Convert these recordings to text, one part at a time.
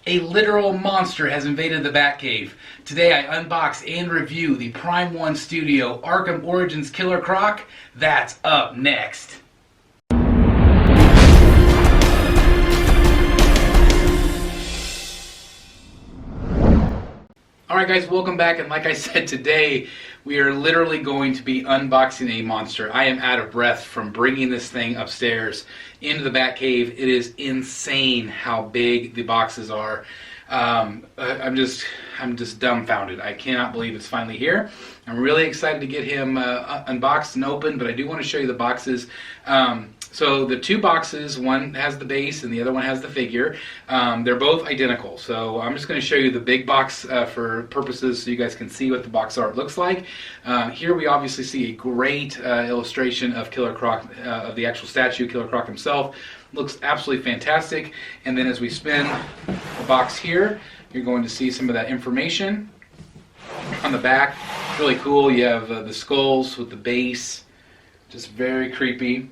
A literal monster has invaded the Batcave. Today I unbox and review the Prime 1 Studio Arkham Origins Killer Croc. That's up next. Alright guys, welcome back, and like I said, today we are literally going to be unboxing a monster. I am out of breath from bringing this thing upstairs into the Batcave. It is insane how big the boxes are. I'm just dumbfounded. I cannot believe it's finally here. I'm really excited to get him unboxed and open, but I do want to show you the boxes. So the two boxes, one has the base and the other one has the figure. They're both identical. So I'm just going to show you the big box for purposes so you guys can see what the box art looks like. Here we obviously see a great illustration of Killer Croc, of the actual statue, Killer Croc himself. Looks absolutely fantastic. And then as we spin the box here, you're going to see some of that information on the back. It's really cool. You have the skulls with the base, just very creepy.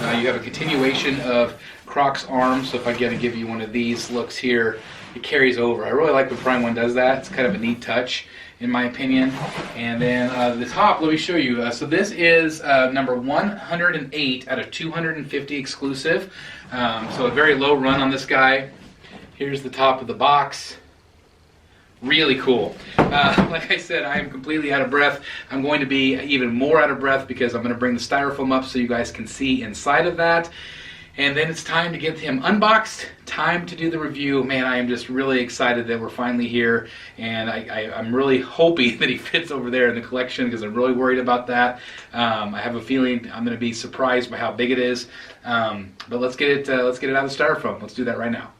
You have a continuation of Croc's arm, so if I gotta give you one of these looks here, it carries over. I really like when Prime 1 does that. It's kind of a neat touch, in my opinion. And then the top, let me show you. So this is number 108 out of 250 exclusive. So a very low run on this guy. Here's the top of the box. Really cool. Like I said, I am completely out of breath. I'm going to be even more out of breath because I'm going to bring the styrofoam up so you guys can see inside of that. And then it's time to get him unboxed, time to do the review. Man, I am just really excited that we're finally here, and I'm really hoping that he fits over there in the collection because I'm really worried about that. I have a feeling I'm going to be surprised by how big it is. But let's get it out of the styrofoam. Let's do that right now.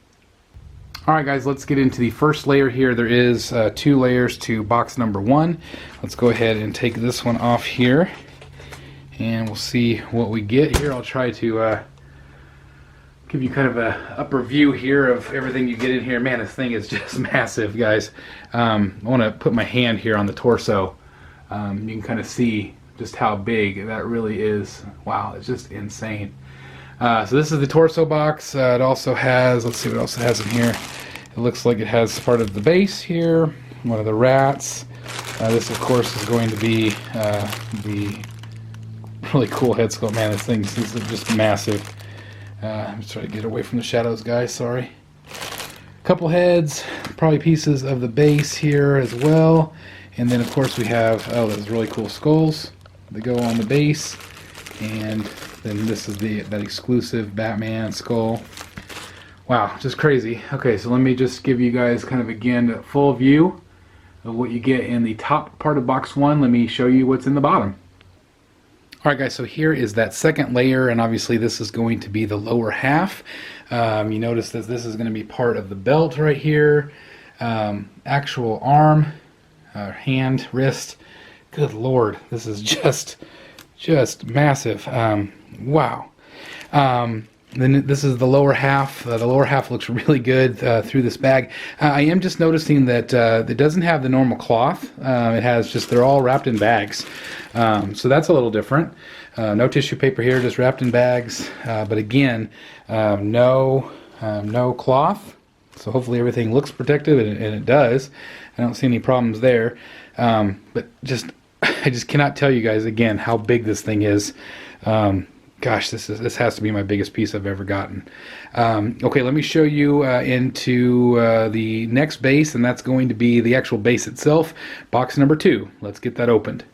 Alright guys, let's get into the first layer here. There is 2 layers to box number 1. Let's go ahead and take this one off here, and we'll see what we get here. I'll try to give you kind of a upper view here of everything you get in here. Man, this thing is just massive, guys. I want to put my hand here on the torso. You can kind of see just how big that really is. Wow, it's just insane. So this is the torso box. It also has, let's see what else it has in here. It looks like it has part of the base here, one of the rats. This of course is going to be the really cool head sculpt. Man, this thing is just massive. I'm just trying to get away from the shadows, guys, sorry. Couple heads, probably pieces of the base here as well. And then of course we have, oh, those really cool skulls that go on the base. And then this is that exclusive Batman skull. Wow, just crazy. Okay, so let me just give you guys kind of again a full view of what you get in the top part of box 1. Let me show you what's in the bottom. Alright guys, so here is that second layer, and obviously this is going to be the lower half. You notice that this is going to be part of the belt right here. Actual arm, hand, wrist. Good lord, this is just massive. Wow. Then this is the lower half. The lower half looks really good through this bag. I am just noticing that it doesn't have the normal cloth. It has just, they're all wrapped in bags. So that's a little different. No tissue paper here, just wrapped in bags. But again, no cloth. So hopefully everything looks protective, and it does. I don't see any problems there. But I just cannot tell you guys again how big this thing is. Gosh, this has to be my biggest piece I've ever gotten. Okay, let me show you into the next base, and that's going to be the actual base itself, box number 2. Let's get that opened.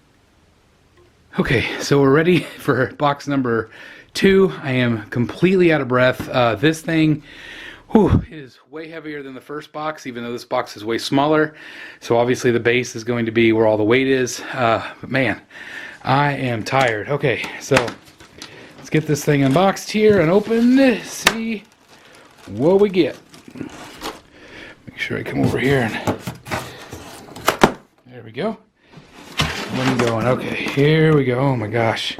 Okay, so we're ready for box number 2. I am completely out of breath. This thing, whew, it is way heavier than the first box, even though this box is way smaller. So obviously the base is going to be where all the weight is. But man, I am tired. Okay, so let's get this thing unboxed here and opened. See what we get. Make sure I come over here and there we go. One going. Okay, here we go. Oh my gosh.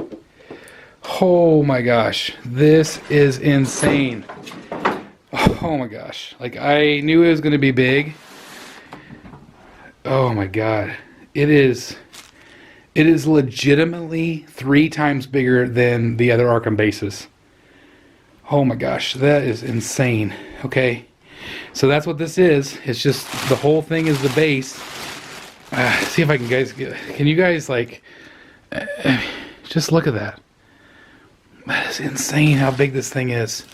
Oh my gosh. This is insane. Oh my gosh. Like, I knew it was going to be big. Oh my god. It is legitimately 3 times bigger than the other Arkham bases. Oh my gosh, that is insane. Okay. So that's what this is. It's just the whole thing is the base. See if I can can you guys like just look at that. That is insane how big this thing is.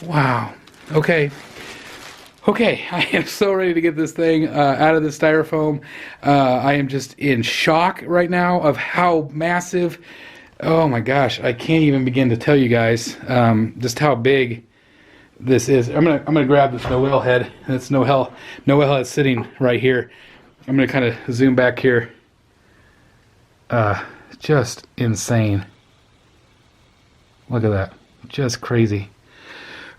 Wow. Okay, I am so ready to get this thing out of the styrofoam. I am just in shock right now of how massive. Oh my gosh, I can't even begin to tell you guys just how big this is. I'm gonna grab this Noel head. That's Noel head sitting right here. I'm gonna kind of zoom back here. Just insane. Look at that, just crazy.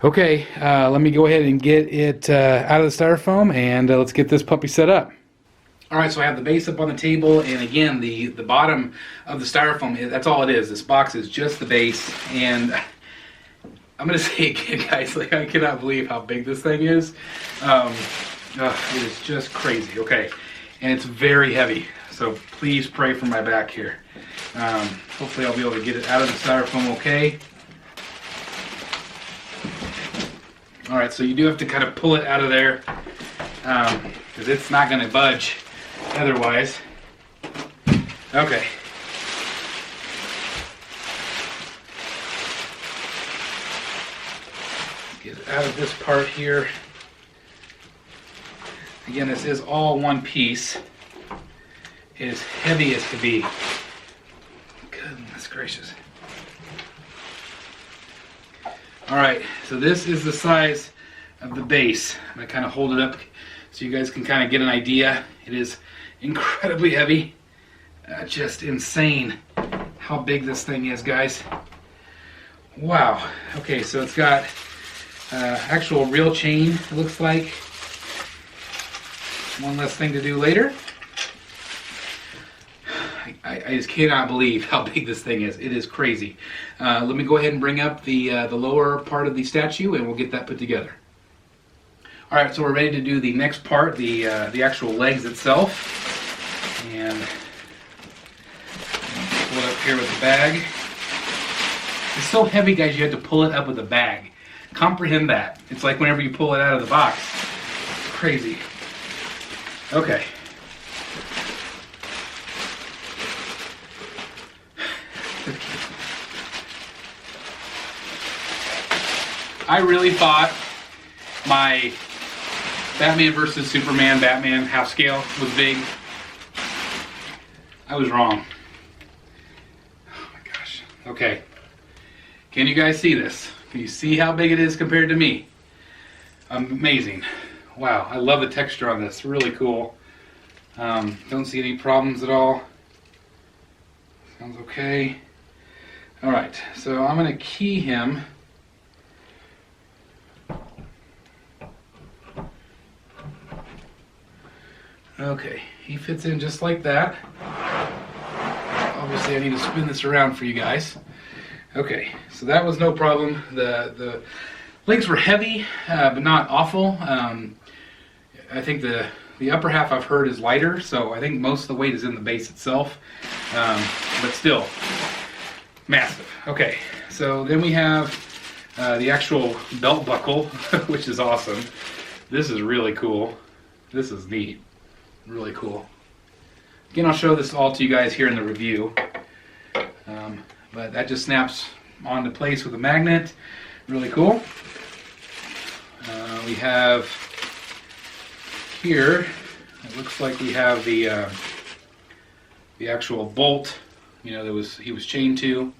Okay, let me go ahead and get it out of the styrofoam, and let's get this puppy set up. All right, so I have the base up on the table, and again, the bottom of the styrofoam, that's all it is. This box is just the base, and I'm going to say again, guys, like I cannot believe how big this thing is. It is just crazy, okay? And it's very heavy, so please pray for my back here. Hopefully I'll be able to get it out of the styrofoam okay. All right, so you do have to kind of pull it out of there because it's not going to budge otherwise. Okay. Get it out of this part here. Again, this is all one piece. It is heavy as can be. Goodness gracious. All right, so this is the size of the base. I'm going to kind of hold it up so you guys can kind of get an idea. It is incredibly heavy. Just insane how big this thing is, guys. Wow. Okay, so it's got actual real chain, it looks like. One less thing to do later. I just cannot believe how big this thing is. It is crazy. Let me go ahead and bring up the lower part of the statue, and we'll get that put together. All right, so we're ready to do the next part, the actual legs itself, and pull it up here with the bag. It's so heavy, guys. You have to pull it up with a bag. Comprehend that. It's like whenever you pull it out of the box. It's crazy. Okay. I really thought my Batman vs. Superman Batman half scale was big. I was wrong. Oh my gosh. Okay. Can you guys see this? Can you see how big it is compared to me? Amazing. Wow, I love the texture on this. Really cool. Don't see any problems at all. Sounds okay. All right, so I'm going to key him. Okay, he fits in just like that. Obviously I need to spin this around for you guys. Okay, so that was no problem. The legs were heavy, but not awful. I think the upper half I've heard is lighter, so I think most of the weight is in the base itself. But still, massive. Okay, so then we have the actual belt buckle, which is awesome. This is really cool. This is neat. Really cool. Again, I'll show this all to you guys here in the review. But that just snaps onto place with a magnet. Really cool. We have here, it looks like we have the actual bolt, you know, he was chained to.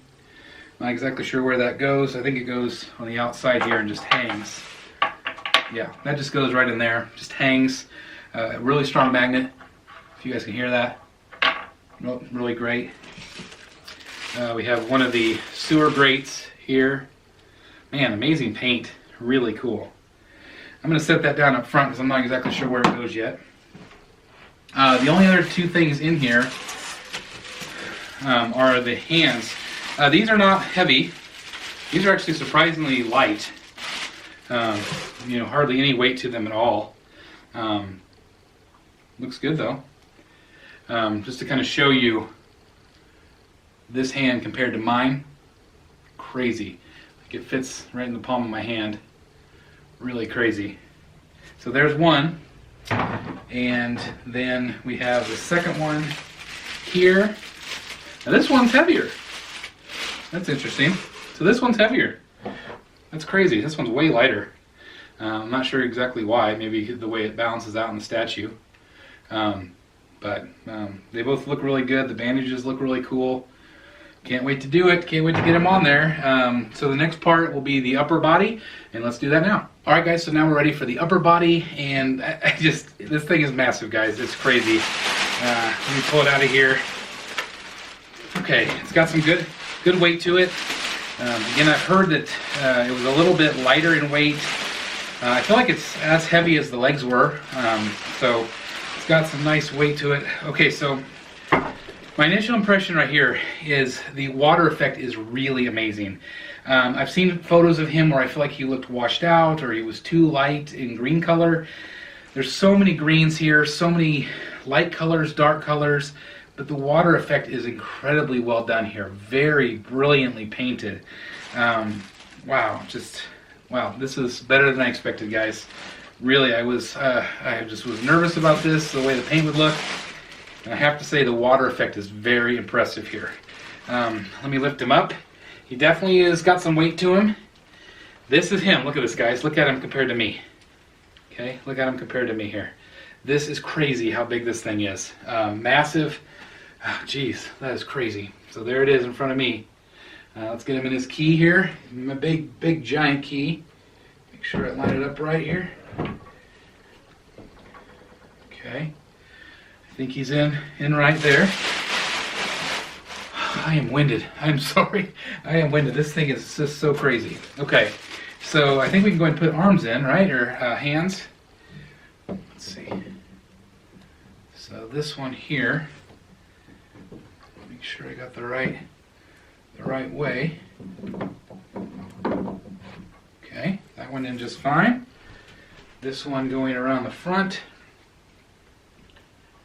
Not exactly sure where that goes. I think it goes on the outside here and just hangs. Yeah, that just goes right in there. Just hangs. Really strong magnet, if you guys can hear that. Really great. We have one of the sewer grates here. Man, amazing paint. Really cool. I'm going to set that down up front because I'm not exactly sure where it goes yet. The only other two things in here are the hands. These are not heavy. These are actually surprisingly light. You know, hardly any weight to them at all. Looks good though. Just to kind of show you this hand compared to mine, crazy. Like it fits right in the palm of my hand. Really crazy. So there's one. And then we have the second one here. Now this one's heavier. That's interesting. So this one's heavier. That's crazy. This one's way lighter. I'm not sure exactly why. Maybe the way it balances out in the statue. But they both look really good. The bandages look really cool. Can't wait to do it. Can't wait to get them on there. So the next part will be the upper body, and let's do that now. All right, guys. So now we're ready for the upper body, and this thing is massive, guys. It's crazy. Let me pull it out of here. Okay, it's got some good weight to it. Again, I've heard that it was a little bit lighter in weight. I feel like it's as heavy as the legs were, so it's got some nice weight to it. Okay, so my initial impression right here is the water effect is really amazing. I've seen photos of him where I feel like he looked washed out or he was too light in green color. There's so many greens here, so many light colors, dark colors, but the water effect is incredibly well done here. Very brilliantly painted. Wow, this is better than I expected, guys. Really, I just was nervous about this, the way the paint would look. And I have to say the water effect is very impressive here. Let me lift him up. He definitely has got some weight to him. This is him. Look at this, guys. Look at him compared to me. Okay, look at him compared to me here. This is crazy how big this thing is. Massive. Oh, geez, that is crazy. So there it is in front of me. Let's get him in his key here. My big giant key. Make sure I line it up right here. Okay. I think he's in right there. I am winded. I'm sorry. I am winded. This thing is just so crazy. Okay. So I think we can go ahead and put arms in, right? Or hands. Let's see. So this one here. Make sure I got the right way. Okay, that went in just fine. This one going around the front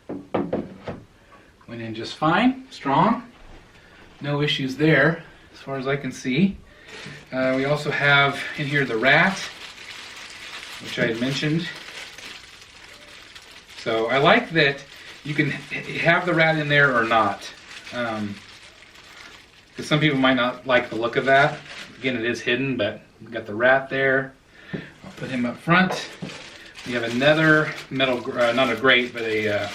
went in just fine, strong. No issues there as far as I can see. We also have in here the rat, which I had mentioned. So I like that you can have the rat in there or not. Because some people might not like the look of that. Again, it is hidden, but we've got the rat there. I'll put him up front. We have another metal, not a grate, but a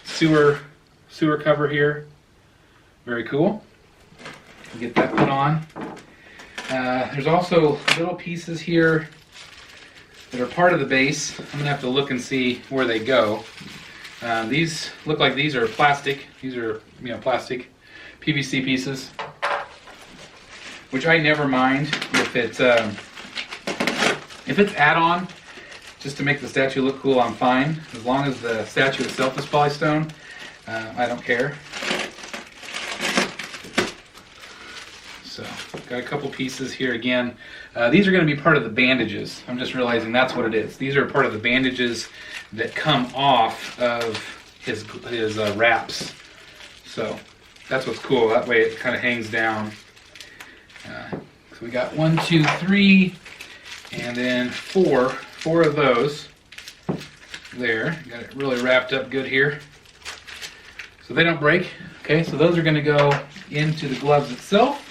sewer cover here. Very cool. Get that put on. There's also little pieces here that are part of the base. I'm gonna have to look and see where they go. These look like these are plastic. These are, plastic PVC pieces, which I never mind if it's add-on just to make the statue look cool. I'm fine as long as the statue itself is polystone. I don't care. So got a couple pieces here again. These are going to be part of the bandages. I'm just realizing that's what it is. These are part of the bandages that come off of his wraps. So that's what's cool. That way it kind of hangs down. So we got 1, 2, 3, and then four of those there. Got it really wrapped up good here, so they don't break. Okay, so those are going to go into the gloves itself.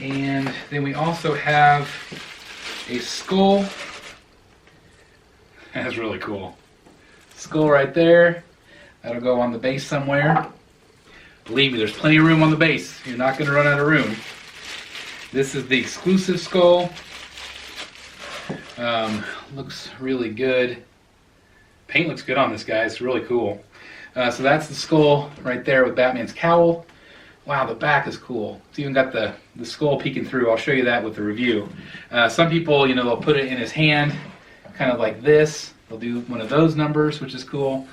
And then we also have a skull. That's really cool. Skull right there. That'll go on the base somewhere. Believe me, there's plenty of room on the base. You're not going to run out of room. This is the exclusive skull. Looks really good. Paint looks good on this guy. It's really cool. So that's the skull right there with Batman's cowl. Wow, the back is cool. It's even got the skull peeking through. I'll show you that with the review. Some people, they'll put it in his hand, kind of like this. They'll do one of those numbers, which is cool.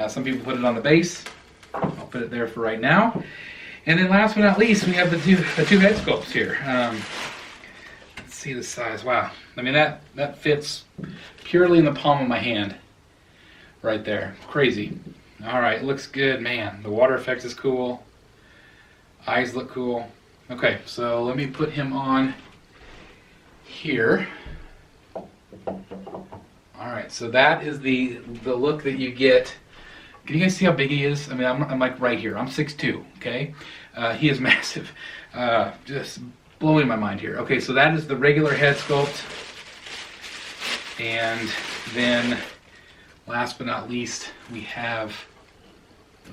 Some people put it on the base. I'll put it there for right now. And then last but not least, we have the two head sculpts here. Let's see the size. Wow. I mean, that fits purely in the palm of my hand right there. Crazy. All right, looks good. Man, the water effect is cool. Eyes look cool. Okay, so let me put him on here All right, so that is the look that you get. Can you guys see how big he is? I mean, I'm like right here. I'm 6'2", okay? He is massive. Just blowing my mind here. Okay, so that is the regular head sculpt. And then, last but not least, we have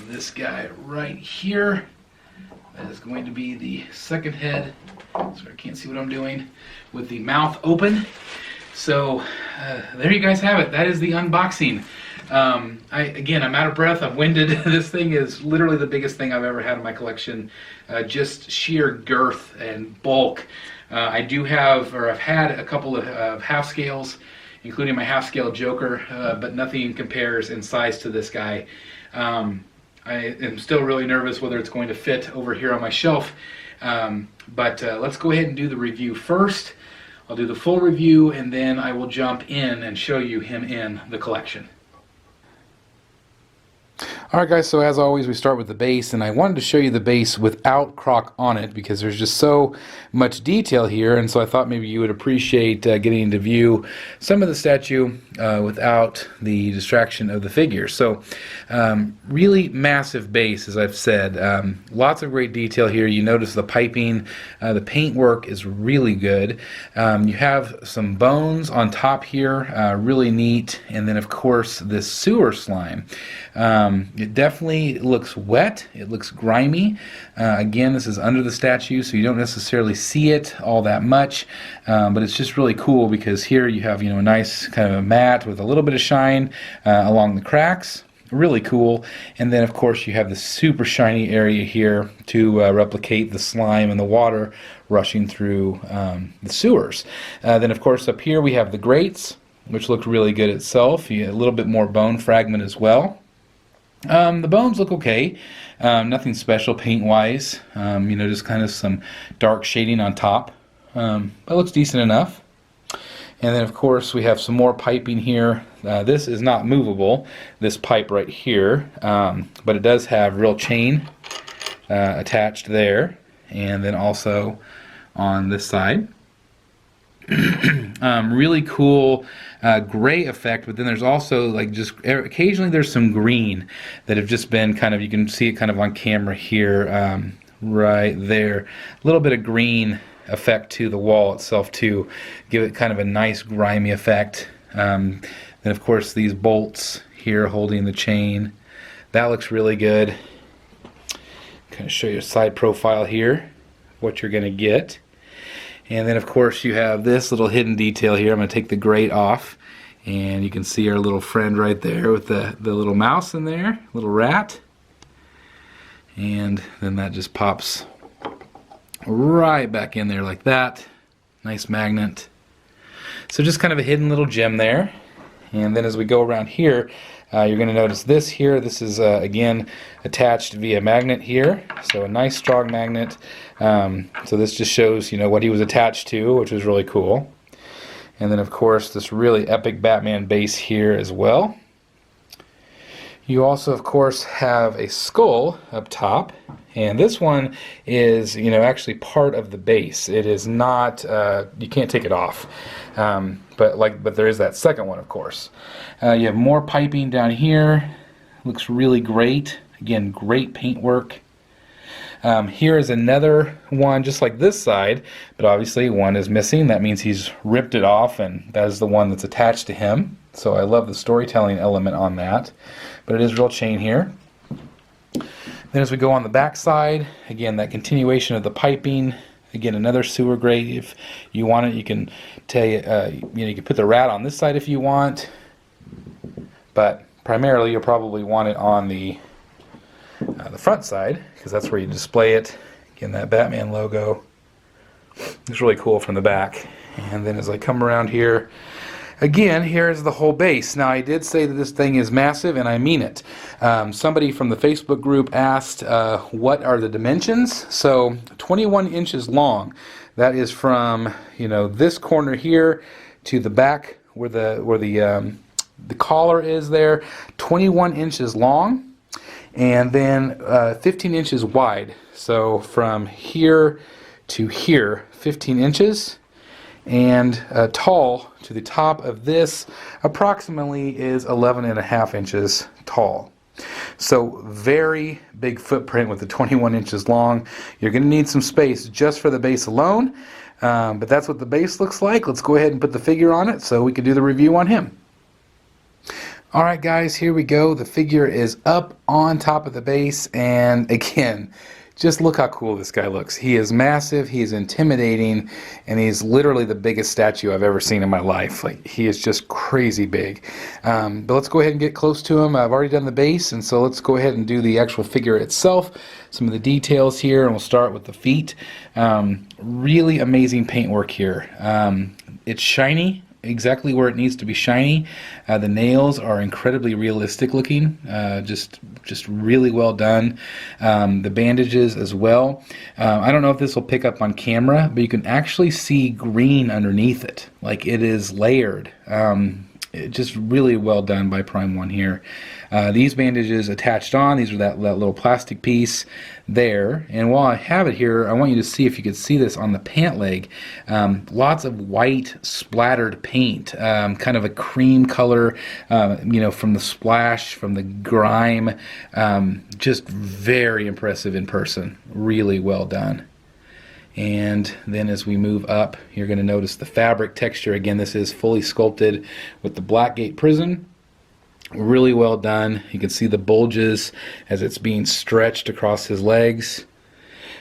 this guy right here. That is going to be the second head. Sorry, I can't see what I'm doing. With the mouth open. So, there you guys have it. That is the unboxing. Again, I'm out of breath. I'm winded. This thing is literally the biggest thing I've ever had in my collection. Just sheer girth and bulk. I do have, or I've had a couple of half scales, including my half scale Joker, but nothing compares in size to this guy. I am still really nervous whether it's going to fit over here on my shelf. But let's go ahead and do the review first. I'll do the full review and then I will jump in and show you him in the collection. Alright guys, so as always we start with the base, and I wanted to show you the base without Croc on it because there's just so much detail here, and so I thought maybe you would appreciate getting to view some of the statue without the distraction of the figure. So really massive base, as I've said. Lots of great detail here. You notice the piping, the paint work is really good. You have some bones on top here, really neat, and then of course this sewer slime. It definitely looks wet, it looks grimy. Again, this is under the statue, so you don't necessarily see it all that much, but it's just really cool because here you have, a nice kind of a matte with a little bit of shine along the cracks. Really cool. And then of course you have the super shiny area here to replicate the slime and the water rushing through the sewers. Then of course up here we have the grates, which look really good itself. You get a little bit more bone fragment as well. The bones look okay, nothing special paint-wise, just kind of some dark shading on top, but looks decent enough. And then of course we have some more piping here. This is not movable, this pipe right here, but it does have real chain attached there, and then also on this side. Really cool gray effect, but then there's also like just occasionally there's some green that have just been kind of, you can see it kind of on camera here, right there. A little bit of green effect to the wall itself to give it kind of a nice grimy effect. Then of course these bolts here holding the chain, that looks really good. Kind of show you a side profile here, what you're going to get. And then of course you have this little hidden detail here. I'm going to take the grate off and you can see our little friend right there with the little mouse in there, little rat. And then that just pops right back in there like that. Nice magnet. So just kind of a hidden little gem there. And then as we go around here, you're going to notice this here. This is again attached via magnet here. So a nice strong magnet. So this just shows what he was attached to, which was really cool. And then of course this really epic Batman base here as well. You also of course have a skull up top, and this one is actually part of the base. It is not, you can't take it off, but there is that second one of course. You have more piping down here. Looks really great. Again, great paint work. Here is another one just like this side, but obviously one is missing. That means he's ripped it off, and that is the one that's attached to him. So I love the storytelling element on that. But it is real chain here. Then as we go on the back side, again that continuation of the piping. Again, another sewer grate. If you want it, you can you can put the rat on this side if you want. But primarily you'll probably want it on the front side, because that's where you display it. Again, that Batman logo. It's really cool from the back. And then as I come around here, again, here's the whole base. Now, I did say that this thing is massive, and I mean it. Somebody from the Facebook group asked, what are the dimensions? So, 21 inches long. That is from, this corner here to the back where the collar is there. 21 inches long. And then 15 inches wide. So from here to here, 15 inches. And tall to the top of this approximately is 11.5 inches tall. So very big footprint with the 21 inches long. You're going to need some space just for the base alone, but that's what the base looks like. Let's go ahead and put the figure on it so we can do the review on him. Alright guys, here we go. The figure is up on top of the base, and again, just look how cool this guy looks. He is massive, he is intimidating, and he's literally the biggest statue I've ever seen in my life. Like, he is just crazy big. But let's go ahead and get close to him. I've already done the base, and so let's go ahead and do the actual figure itself. Some of the details here, and we'll start with the feet. Really amazing paintwork here. It's shiny, exactly where it needs to be shiny. The nails are incredibly realistic looking, just really well done. The bandages as well. I don't know if this will pick up on camera, but you can actually see green underneath it, like it is layered. Just really well done by Prime One here. These bandages attached on, these are that little plastic piece there. And while I have it here, I want you to see if you could see this on the pant leg. Lots of white splattered paint, kind of a cream color, you know, from the splash, from the grime. Just very impressive in person. Really well done. And then as we move up, you're going to notice the fabric texture. Again, this is fully sculpted with the Blackgate prison. Really well done. You can see the bulges as it's being stretched across his legs.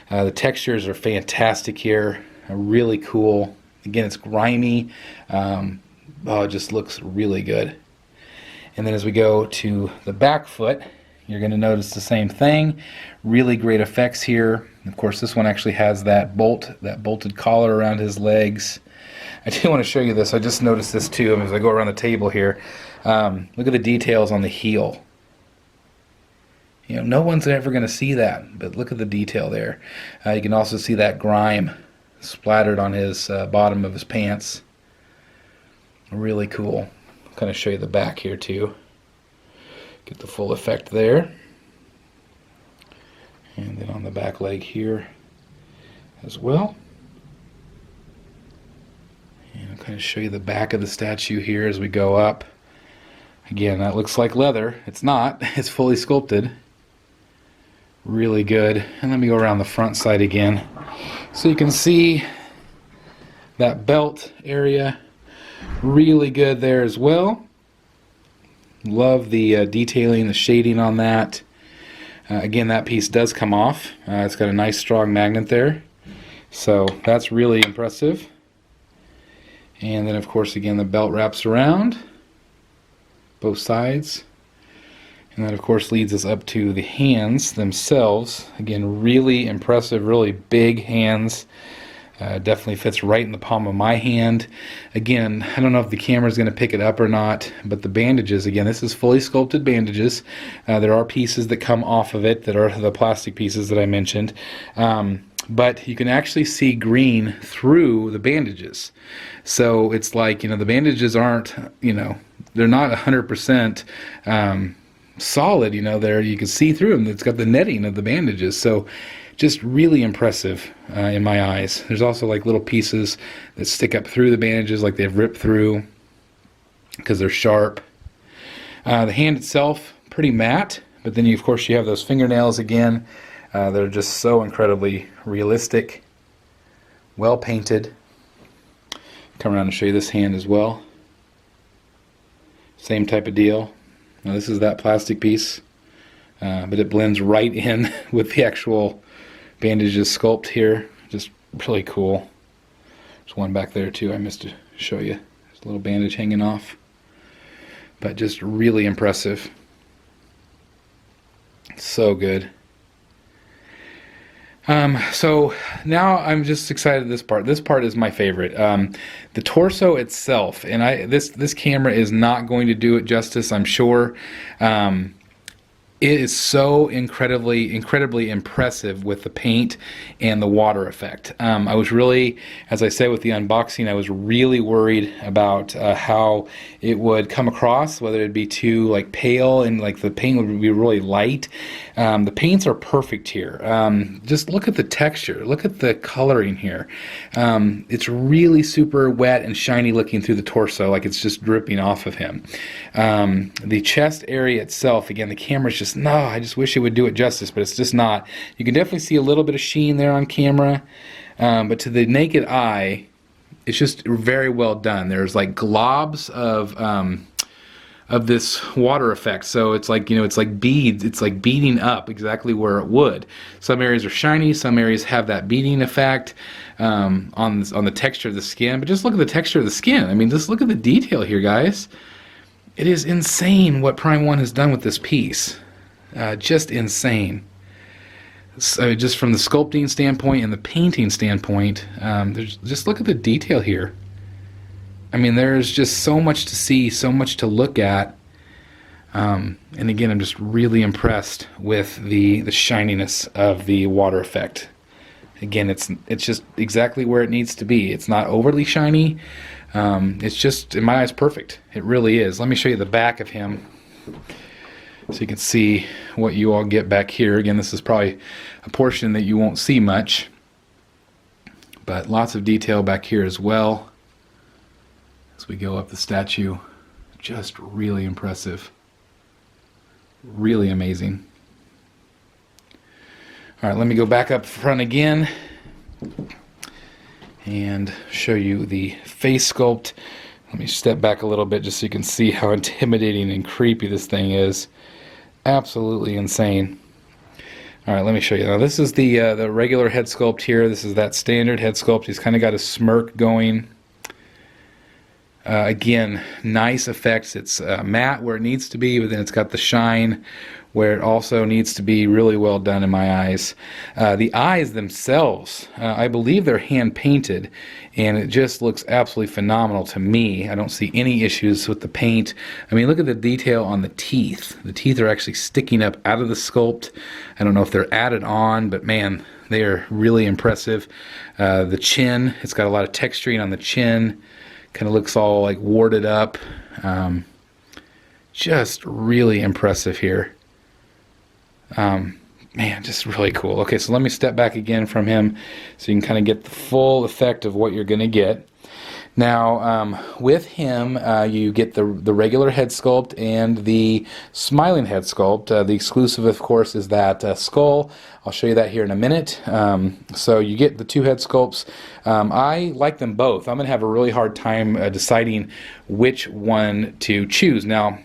The textures are fantastic here. Really cool. Again, it's grimy. Oh, it just looks really good. And then as we go to the back foot, you're going to notice the same thing. Really great effects here. Of course, this one actually has that bolted collar around his legs. I do want to show you this. I just noticed this too as I go around the table here. Look at the details on the heel. You know, no one's ever going to see that, but look at the detail there. You can also see that grime splattered on his bottom of his pants. Really cool. I'll kind of show you the back here too. Get the full effect there. And then on the back leg here as well. And I'll kind of show you the back of the statue here as we go up. Again, that looks like leather. It's not. It's fully sculpted. Really good. And let me go around the front side again. So you can see that belt area. Really good there as well. Love the detailing, the shading on that. Again, that piece does come off. It's got a nice strong magnet there. So that's really impressive. And then of course again the belt wraps around both sides. And that of course leads us up to the hands themselves. Again, really impressive, really big hands. Definitely fits right in the palm of my hand. Again, I don't know if the camera is going to pick it up or not, but the bandages, again, this is fully sculpted bandages. There are pieces that come off of it that are the plastic pieces that I mentioned. But you can actually see green through the bandages. So it's like, you know, the bandages aren't, you know, they're not 100% solid, you know, there you can see through them. It's got the netting of the bandages. So just really impressive in my eyes. There's also like little pieces that stick up through the bandages, like they've ripped through because they're sharp. The hand itself, pretty matte, but then of course you have those fingernails again. They're just so incredibly realistic, well painted. Come around and show you this hand as well. Same type of deal. Now this is that plastic piece, but it blends right in with the actual bandages sculpt here. Just really cool. There's one back there too I missed to show you. There's a little bandage hanging off. But just really impressive. So good. So now I'm just excited this part. This part is my favorite. The torso itself, and this camera is not going to do it justice, I'm sure. It is so incredibly impressive with the paint and the water effect. I was really, as I said with the unboxing, I was really worried about how it would come across, whether it'd be too like pale and like the paint would be really light. The paints are perfect here. Just look at the texture, look at the coloring here. It's really super wet and shiny looking through the torso, like it's just dripping off of him. The chest area itself, again, the camera's just, no, I just wish it would do it justice, but it's just not. You can definitely see a little bit of sheen there on camera, but to the naked eye, it's just very well done. There's like globs of this water effect, so it's like, you know, it's like beads, it's like beading up exactly where it would. Some areas are shiny, some areas have that beading effect on the texture of the skin, but just look at the texture of the skin. I mean, just look at the detail here, guys. It is insane what Prime 1 has done with this piece. Just insane. So just from the sculpting standpoint and the painting standpoint, just look at the detail here. I mean, there's just so much to see, so much to look at. And again, I'm just really impressed with the shininess of the water effect. Again, it's just exactly where it needs to be. It's not overly shiny. It's just, in my eyes, perfect. It really is. Let me show you the back of him so you can see what you all get back here. Again, this is probably a portion that you won't see much, but lots of detail back here as well as we go up the statue. Just really impressive. Really amazing. All right, let me go back up front again and show you the face sculpt. Let me step back a little bit just so you can see how intimidating and creepy this thing is. Absolutely insane. All right, let me show you. Now this is the regular head sculpt here. This is that standard head sculpt. He's kind of got a smirk going. Again, nice effects. It's matte where it needs to be, but then it's got the shine where it also needs to be. Really well done in my eyes. The eyes themselves, I believe they're hand painted, and it just looks absolutely phenomenal to me. I don't see any issues with the paint. I mean, look at the detail on the teeth. The teeth are actually sticking up out of the sculpt. I don't know if they're added on, but man, they are really impressive. The chin, it's got a lot of texturing on the chin. Kind of looks all like warded up. Just really impressive here. Man, just really cool. Okay, so let me step back again from him so you can kind of get the full effect of what you're going to get. Now, with him, you get the regular head sculpt and the smiling head sculpt. The exclusive, of course, is that skull. I'll show you that here in a minute. So you get the two head sculpts. I like them both. I'm going to have a really hard time deciding which one to choose. Now,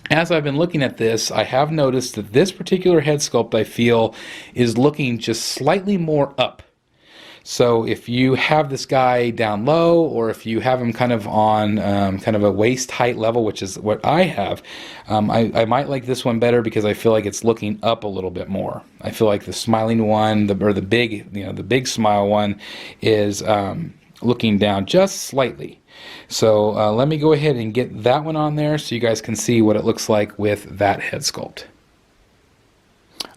as I've been looking at this, I have noticed that this particular head sculpt, I feel, is looking just slightly more up. So if you have this guy down low, or if you have him kind of on kind of a waist height level, which is what I have, I might like this one better because I feel like it's looking up a little bit more. I feel like the smiling one, the big, you know, the big smile one, is looking down just slightly. So let me go ahead and get that one on there so you guys can see what it looks like with that head sculpt.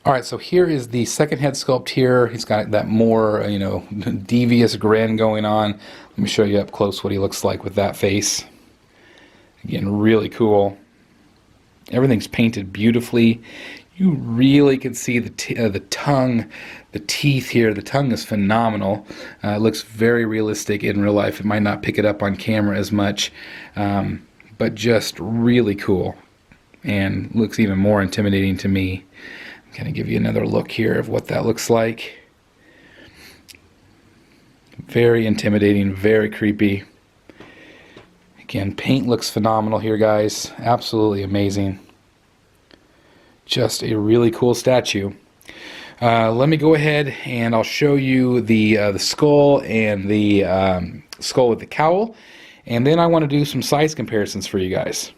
Alright, so here is the second head sculpt here. He's got that more, you know, devious grin going on. Let me show you up close what he looks like with that face. Again, really cool. Everything's painted beautifully. You really can see the tongue, the teeth here. The tongue is phenomenal. It looks very realistic in real life. It might not pick it up on camera as much, but just really cool and looks even more intimidating to me. Kind of give you another look here of what that looks like. Very intimidating, very creepy. Again, paint looks phenomenal here, guys. Absolutely amazing. Just a really cool statue. Let me go ahead and I'll show you the skull and the skull with the cowl, and then I want to do some size comparisons for you guys.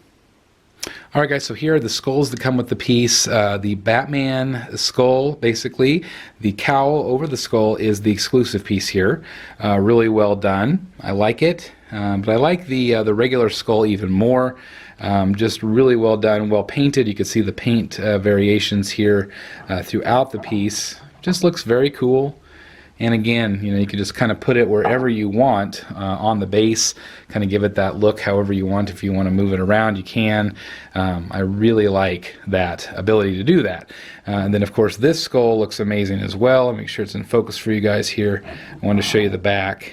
Alright guys, so here are the skulls that come with the piece. The Batman skull, basically. The cowl over the skull is the exclusive piece here. Really well done. I like it, but I like the regular skull even more. Just really well done, well painted. You can see the paint variations here throughout the piece. Just looks very cool. And again, you can just kind of put it wherever you want on the base, kind of give it that look however you want. If you want to move it around, you can. I really like that ability to do that. And then, of course, this skull looks amazing as well. I'll make sure it's in focus for you guys here. I wanted to show you the back.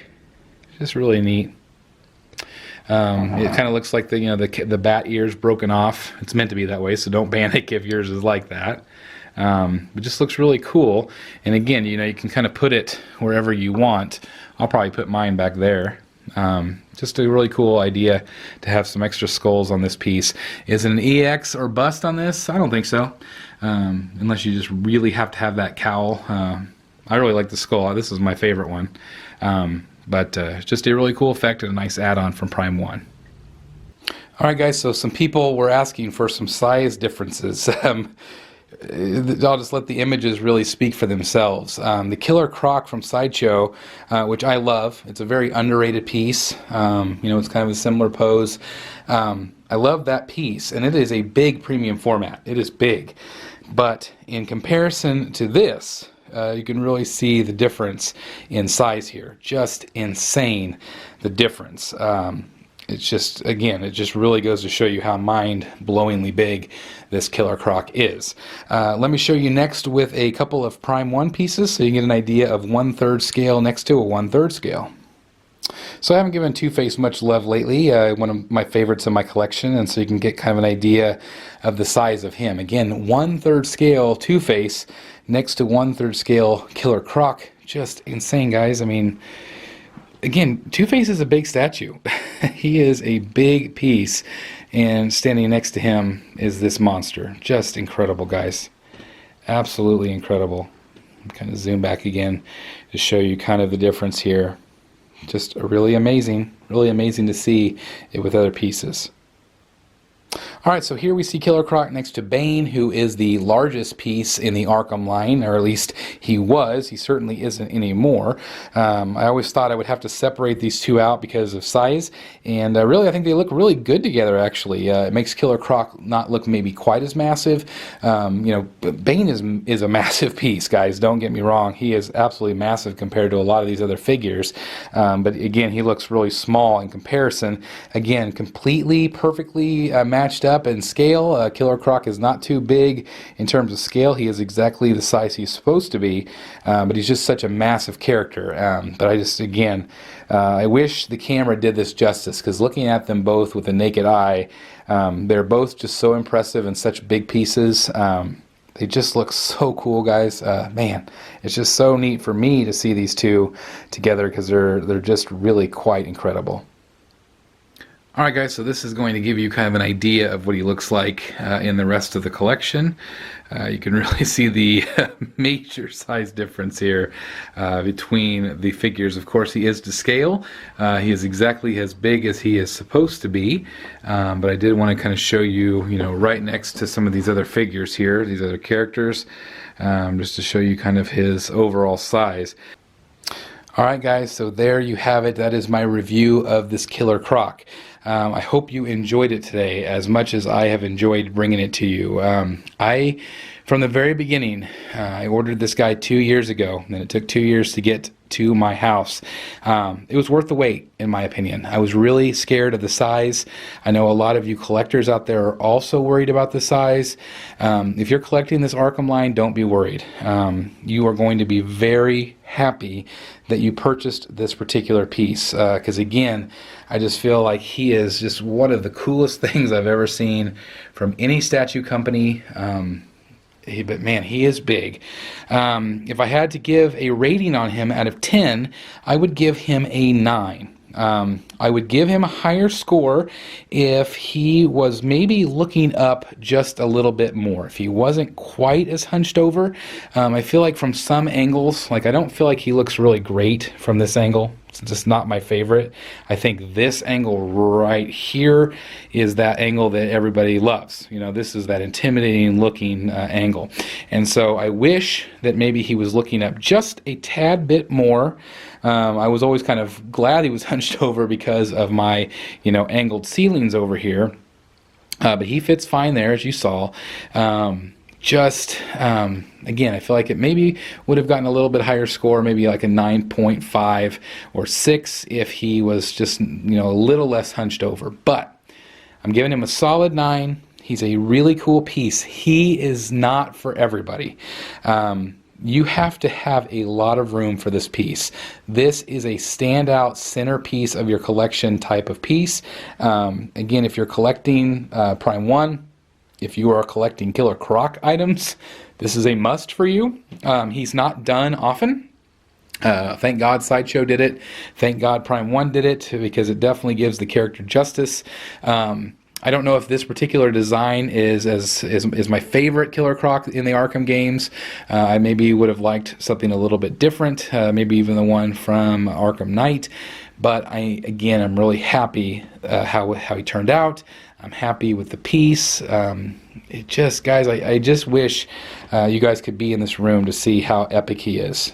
Just really neat. It kind of looks like the bat ears broken off. It's meant to be that way, so don't panic if yours is like that. It just looks really cool. And again, you can kind of put it wherever you want. I'll probably put mine back there. Just a really cool idea to have some extra skulls on this piece. Is it an EX or bust on this? I don't think so. Unless you just really have to have that cowl. I really like the skull. This is my favorite one. But just a really cool effect and a nice add-on from Prime 1. Alright guys, so some people were asking for some size differences. I'll just let the images really speak for themselves. The Killer Croc from Sideshow, which I love. It's a very underrated piece. It's kind of a similar pose. I love that piece, and it is a big premium format. It is big. But in comparison to this, you can really see the difference in size here. Just insane, the difference. It's just, again, it just really goes to show you how mind-blowingly big this Killer Croc is. Let me show you next with a couple of Prime 1 pieces so you can get an idea of 1/3 scale next to a 1/3 scale. So I haven't given Two-Face much love lately, one of my favorites in my collection, and so you can get kind of an idea of the size of him. Again, 1/3 scale Two-Face next to 1/3 scale Killer Croc. Just insane, guys. I mean, again, Two-Face is a big statue. He is a big piece, and standing next to him is this monster. Just incredible, guys. Absolutely incredible. Kind of zoom back again to show you kind of the difference here. Just really amazing to see it with other pieces. Alright, so here we see Killer Croc next to Bane, who is the largest piece in the Arkham line, or at least he was. He certainly isn't anymore. I always thought I would have to separate these two out because of size, and really I think they look really good together, actually. It makes Killer Croc not look maybe quite as massive. Bane is a massive piece, guys, don't get me wrong. He is absolutely massive compared to a lot of these other figures, but again, he looks really small in comparison. Again, completely, perfectly matched up in scale. Killer Croc is not too big in terms of scale. He is exactly the size he's supposed to be, but he's just such a massive character. But I just, again, I wish the camera did this justice, because looking at them both with the naked eye, they're both just so impressive and such big pieces. They just look so cool, guys. Man, it's just so neat for me to see these two together, because they're just really quite incredible. Alright guys, so this is going to give you kind of an idea of what he looks like in the rest of the collection. You can really see the major size difference here between the figures. Of course, he is to scale. He is exactly as big as he is supposed to be. But I did want to kind of show you, right next to some of these other figures here, these other characters, just to show you kind of his overall size. Alright guys, so there you have it. That is my review of this Killer Croc. I hope you enjoyed it today as much as I have enjoyed bringing it to you. From the very beginning, I ordered this guy 2 years ago, and it took 2 years to get to my house. It was worth the wait, in my opinion. I was really scared of the size. I know a lot of you collectors out there are also worried about the size. If you're collecting this Arkham line, don't be worried. You are going to be very happy that you purchased this particular piece, because again, I just feel like he is just one of the coolest things I've ever seen from any statue company. But man, he is big. If I had to give a rating on him out of 10, I would give him a 9. I would give him a higher score if he was maybe looking up just a little bit more. If he wasn't quite as hunched over. I feel like from some angles, I don't feel like he looks really great from this angle. It's just not my favorite. I think this angle right here is that angle that everybody loves. This is that intimidating looking angle. And so I wish that maybe he was looking up just a tad bit more. I was always kind of glad he was hunched over because of my, angled ceilings over here. But he fits fine there, as you saw. Again, I feel like it maybe would have gotten a little bit higher score, maybe like a 9.5 or 6 if he was just, a little less hunched over. But I'm giving him a solid 9. He's a really cool piece. He is not for everybody. You have to have a lot of room for this piece. This is a standout centerpiece of your collection type of piece. Again, if you're collecting Prime 1, if you are collecting Killer Croc items, this is a must for you. He's not done often. Thank God Sideshow did it. Thank God Prime 1 did it, because it definitely gives the character justice. I don't know if this particular design is my favorite Killer Croc in the Arkham games. I maybe would have liked something a little bit different, maybe even the one from Arkham Knight. But I'm really happy how he turned out. I'm happy with the piece. Guys, I just wish you guys could be in this room to see how epic he is.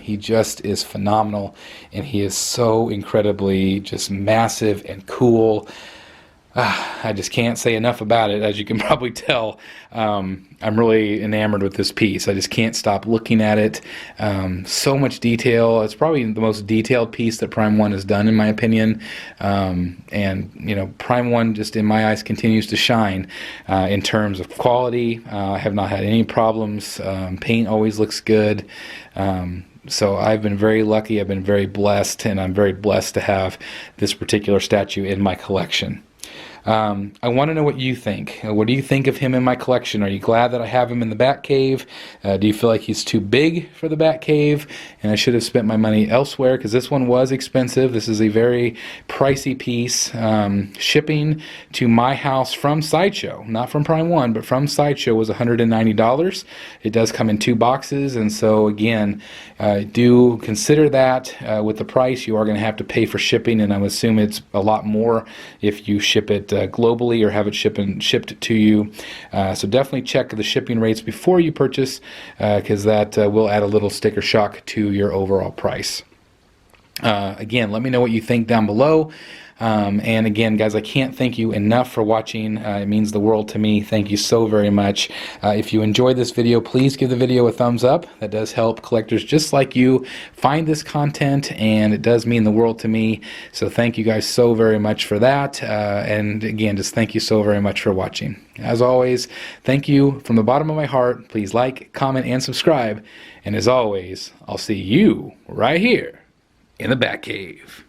He just is phenomenal, and he is so incredibly just massive and cool. I just can't say enough about it. As you can probably tell, I'm really enamored with this piece. I just can't stop looking at it. So much detail. It's probably the most detailed piece that Prime 1 has done, in my opinion. Prime 1 just in my eyes continues to shine in terms of quality. I have not had any problems. Paint always looks good. So I've been very lucky. I've been very blessed, and I'm very blessed to have this particular statue in my collection. I want to know what you think. What do you think of him in my collection? Are you glad that I have him in the Batcave? Do you feel like he's too big for the Batcave and I should have spent my money elsewhere? Because this one was expensive. This is a very pricey piece. Shipping to my house from Sideshow, not from Prime 1, but from Sideshow, was $190. It does come in 2 boxes, and so again, do consider that with the price. You are going to have to pay for shipping, and I would assume it's a lot more if you ship it globally or have it shipped to you. So definitely check the shipping rates before you purchase, because that will add a little sticker shock to your overall price. Again, let me know what you think down below. And again, guys, I can't thank you enough for watching. It means the world to me. Thank you so very much. If you enjoyed this video, please give the video a thumbs up. That does help collectors just like you find this content, and it does mean the world to me. So thank you guys so very much for that. And again, just thank you so very much for watching. As always, thank you from the bottom of my heart. Please like, comment, and subscribe. And as always, I'll see you right here in the Batcave.